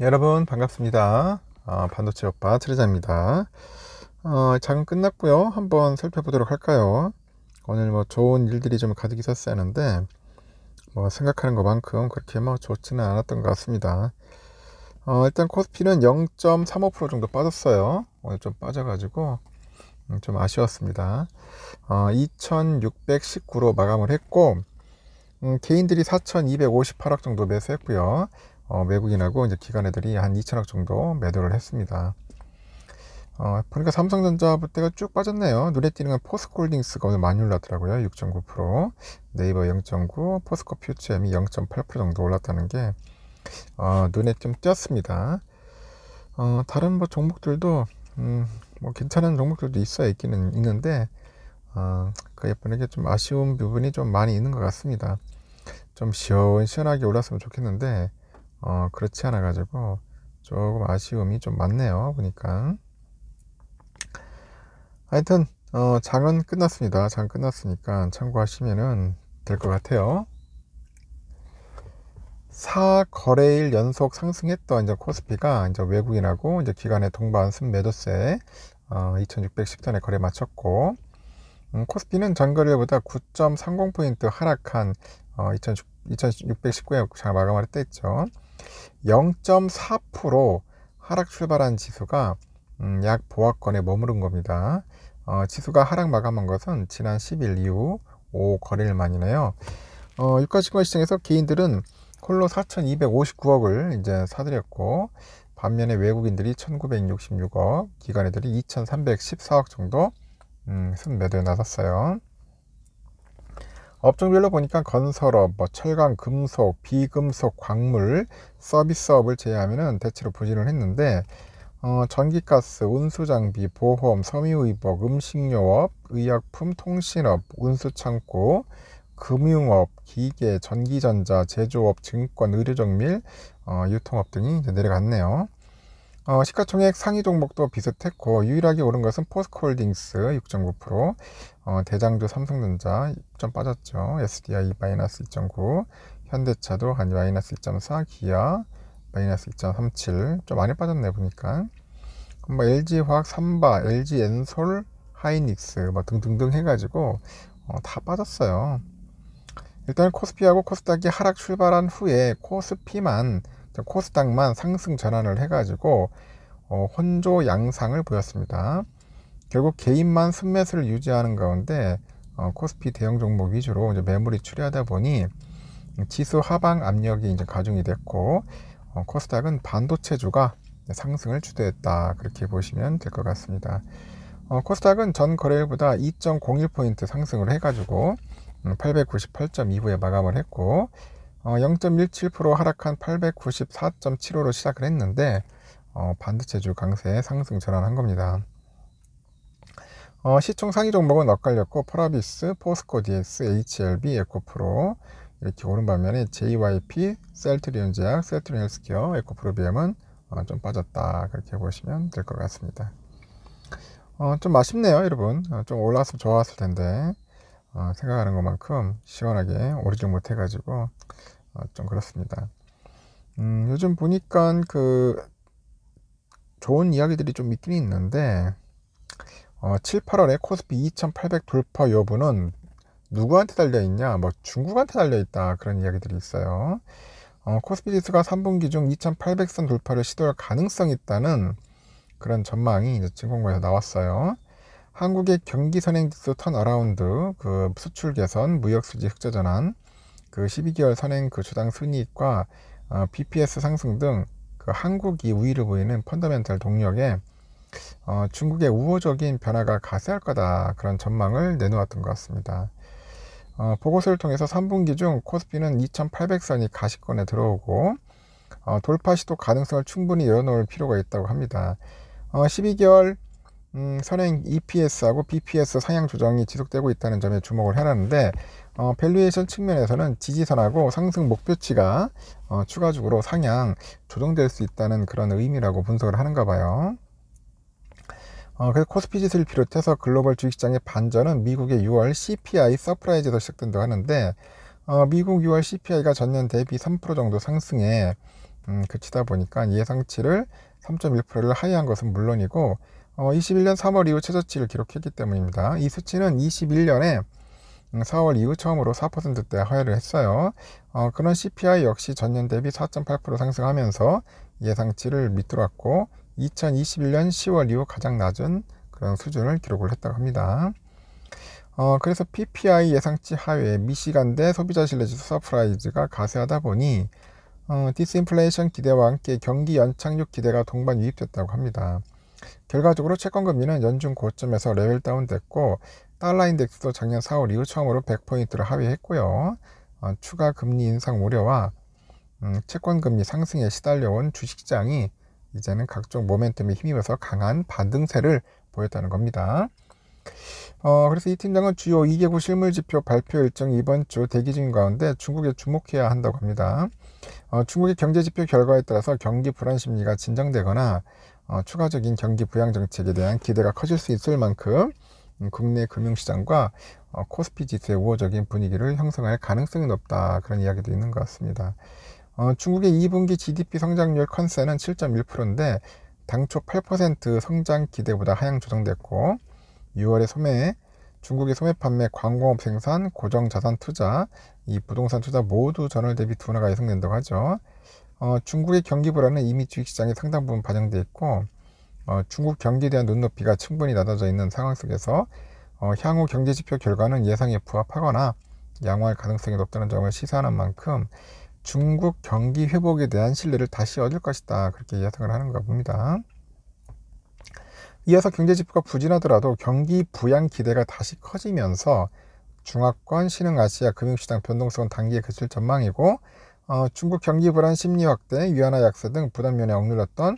여러분 반갑습니다. 반도체 오빠 트레자입니다. 장은 끝났고요. 한번 살펴보도록 할까요? 오늘 뭐 좋은 일들이 좀 가득 있었어야 하는데 뭐 생각하는 것만큼 그렇게 뭐 좋지는 않았던 것 같습니다. 일단 코스피는 0.35% 정도 빠졌어요. 오늘 좀 빠져가지고 좀 아쉬웠습니다. 2619로 마감을 했고 개인들이 4258억 정도 매수했고요. 외국인하고 이제 기관 애들이 한 2천억 정도 매도를 했습니다. 보니까 삼성전자 때가 쭉 빠졌네요. 눈에 띄는 건 포스코홀딩스가 오늘 많이 올랐더라고요. 6.9%, 네이버 0.9, 포스코 퓨처엠이 0.8% 정도 올랐다는 게 눈에 좀 띄었습니다. 다른 뭐 종목들도 뭐 괜찮은 종목들도 있기는 있는데 그 예쁘게 좀 아쉬운 부분이 좀 많이 있는 것 같습니다. 좀 시원시원하게 올랐으면 좋겠는데 그렇지 않아 가지고 조금 아쉬움이 좀 많네요. 보니까 하여튼 장은 끝났습니다. 장 끝났으니까 참고하시면은 될 것 같아요. 4거래일 연속 상승했던 이제 코스피가 이제 외국인하고 이제 기관의 동반 순매도세 2610선에 거래 마쳤고 코스피는 전거래일보다 9.30포인트 하락한 2619에 장 마감을 했다 했죠. 0.4% 하락 출발한 지수가 약 보합권에 머무른 겁니다. 지수가 하락 마감한 것은 지난 10일 이후 5거래일 만이네요. 유가증권 시장에서 개인들은 홀로 4,259억을 이제 사들였고 반면에 외국인들이 1,966억, 기관애들이 2,314억 정도 순매도에 나섰어요. 업종별로 보니까 건설업, 뭐 철강, 금속, 비금속, 광물, 서비스업을 제외하면은 대체로 부진을 했는데 전기가스, 운수장비, 보험, 섬유의복, 음식료업, 의약품, 통신업, 운수창고, 금융업, 기계, 전기전자, 제조업, 증권, 의료정밀, 유통업 등이 이제 내려갔네요. 시가총액 상위 종목도 비슷했고 유일하게 오른 것은 포스코홀딩스 6.9%, 대장주 삼성전자 좀 빠졌죠. SDI 마이너스 2.9, 현대차도 한 마이너스 2.4, 기아 마이너스 2.37, 좀 많이 빠졌네 보니까. 뭐 LG화학, 삼바, LG엔솔, 하이닉스 뭐 등등등 해가지고 다 빠졌어요. 일단 코스피하고 코스닥이 하락 출발한 후에 코스닥만 상승 전환을 해가지고 혼조 양상을 보였습니다. 결국 개인만 순매수를 유지하는 가운데 코스피 대형 종목 위주로 이제 매물이 추리하다 보니 지수 하방 압력이 이제 가중이 됐고 코스닥은 반도체주가 상승을 주도했다, 그렇게 보시면 될 것 같습니다. 코스닥은 전 거래일보다 2.01포인트 상승을 해가지고 898.29에 마감을 했고 0.17% 하락한 894.75로 시작을 했는데 반도체주 강세 상승 전환한 겁니다. 시총 상위 종목은 엇갈렸고 펄어비스, 포스코 DX, HLB, 에코프로 이렇게 오른 반면에 JYP, 셀트리온제약, 셀트리온헬스케어, 에코프로비엠은 좀 빠졌다, 그렇게 보시면 될 것 같습니다. 좀 아쉽네요 여러분. 좀 올라왔으면 좋았을 텐데 생각하는 것만큼 시원하게 오르지 못해 가지고 좀 그렇습니다. 요즘 보니까 그 좋은 이야기들이 좀 있긴 있는데 7, 8월에 코스피 2800 돌파 여부는 누구한테 달려있냐, 뭐 중국한테 달려있다, 그런 이야기들이 있어요. 코스피 지수가 3분기 중 2800선 돌파를 시도할 가능성이 있다는 그런 전망이 이제 증권가에서 나왔어요. 한국의 경기 선행지수 턴어라운드, 그 수출 개선, 무역 수지 흑자 전환, 그 12개월 선행 그 주당 순이익과 BPS 상승 등 그 한국이 우위를 보이는 펀더멘탈 동력에 중국의 우호적인 변화가 가세할 거다, 그런 전망을 내놓았던 것 같습니다. 보고서를 통해서 3분기 중 코스피는 2800선이 가시권에 들어오고 돌파 시도 가능성을 충분히 열어놓을 필요가 있다고 합니다. 12개월 선행 EPS하고 BPS 상향 조정이 지속되고 있다는 점에 주목을 해놨는데 밸류에이션 측면에서는 지지선하고 상승 목표치가 추가적으로 상향 조정될 수 있다는 그런 의미라고 분석을 하는가 봐요. 그래서 코스피 지수를 비롯해서 글로벌 주식시장의 반전은 미국의 6월 CPI 서프라이즈에서 시작된다고 하는데 미국 6월 CPI가 전년 대비 3% 정도 상승해 그치다 보니까 예상치를 3.1%를 하회한 것은 물론이고 21년 3월 이후 최저치를 기록했기 때문입니다. 이 수치는 21년에 4월 이후 처음으로 4%대 하회를 했어요. 그런 CPI 역시 전년 대비 4.8% 상승하면서 예상치를 밑돌았고 2021년 10월 이후 가장 낮은 그런 수준을 기록을 했다고 합니다. 그래서 PPI 예상치 하회, 미시간대 소비자 신뢰지수 서프라이즈가 가세하다 보니 디스인플레이션 기대와 함께 경기 연착륙 기대가 동반 유입됐다고 합니다. 결과적으로 채권금리는 연중 고점에서 레벨 다운됐고 달러 인덱스도 작년 4월 이후 처음으로 100포인트를 하회했고요. 추가 금리 인상 우려와 채권금리 상승에 시달려온 주식시장이 이제는 각종 모멘텀에 힘입어서 강한 반등세를 보였다는 겁니다. 그래서 이 팀장은 주요 2개국 실물지표 발표 일정이 이번 주 대기 중인 가운데 중국에 주목해야 한다고 합니다. 중국의 경제지표 결과에 따라서 경기 불안 심리가 진정되거나 추가적인 경기 부양 정책에 대한 기대가 커질 수 있을 만큼 국내 금융시장과 코스피 지수의 우호적인 분위기를 형성할 가능성이 높다, 그런 이야기도 있는 것 같습니다. 중국의 2분기 GDP 성장률 컨센은 7.1%인데 당초 8% 성장 기대보다 하향 조정됐고 6월에 중국의 소매 판매, 광공업 생산, 고정자산 투자, 이 부동산 투자 모두 전월 대비 둔화가 예상된다고 하죠. 중국의 경기 불안은 이미 주식시장에 상당 부분 반영돼 있고 중국 경기에 대한 눈높이가 충분히 낮아져 있는 상황 속에서 향후 경제지표 결과는 예상에 부합하거나 양호할 가능성이 높다는 점을 시사하는 만큼 중국 경기 회복에 대한 신뢰를 다시 얻을 것이다, 그렇게 예상을 하는가 봅니다. 이어서 경제지표가 부진하더라도 경기 부양 기대가 다시 커지면서 중화권, 신흥아시아 금융시장 변동성은 단기에 그칠 전망이고 중국 경기 불안 심리 확대, 위안화 약세 등 부담면에 억눌렸던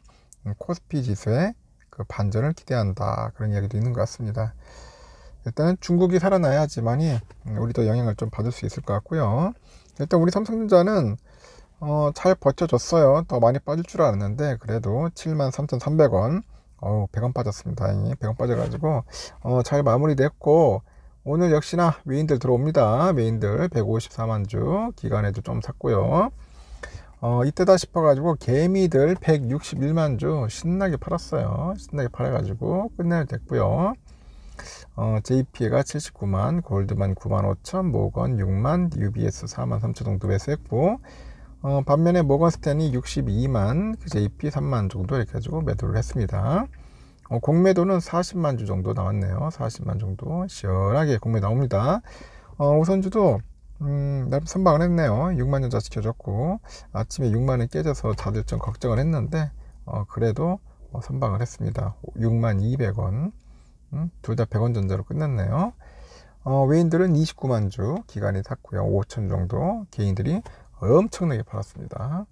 코스피 지수의 그 반전을 기대한다, 그런 이야기도 있는 것 같습니다. 일단은 중국이 살아나야지만이 우리도 영향을 좀 받을 수 있을 것 같고요. 일단 우리 삼성전자는 잘 버텨줬어요. 더 많이 빠질 줄 알았는데 그래도 73,300원 100원 빠졌습니다. 다행히 100원 빠져가지고 잘 마무리됐고 오늘 역시나 외인들 들어옵니다. 외인들 154만 주, 기관에도 좀 샀고요. 이때다 싶어가지고 개미들 161만 주 신나게 팔았어요. 신나게 팔아가지고 끝내야 됐고요. JP가 79만, 골드만 9만 5천, 모건 6만, UBS 4만 3천 정도 매수했고 반면에 모건스탠이 62만, JP 3만 정도 이렇게 해가지고 매도를 했습니다. 공매도는 40만 주 정도 나왔네요. 40만 정도 시원하게 공매 나옵니다. 우선주도 나름 선방을 했네요. 6만 전자 지켜줬고 아침에 6만원 깨져서 다들 좀 걱정을 했는데 그래도 선방을 했습니다. 6만 200원, 둘 다 100원 전자로 끝났네요. 외인들은 29만 주, 기관이 샀고요. 5천 정도 개인들이 엄청나게 팔았습니다.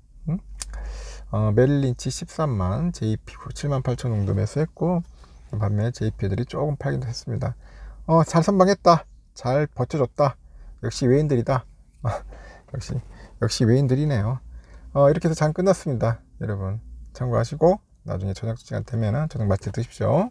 메릴린치 13만, JP 7만 8천 정도 매수했고 반면에 JP들이 조금 팔기도 했습니다. 잘 선방했다, 잘 버텨줬다, 역시 외인들이다. 역시 외인들이네요. 이렇게 해서 장 끝났습니다. 여러분 참고하시고 나중에 저녁 시간 되면은 저녁 맛집 드십시오.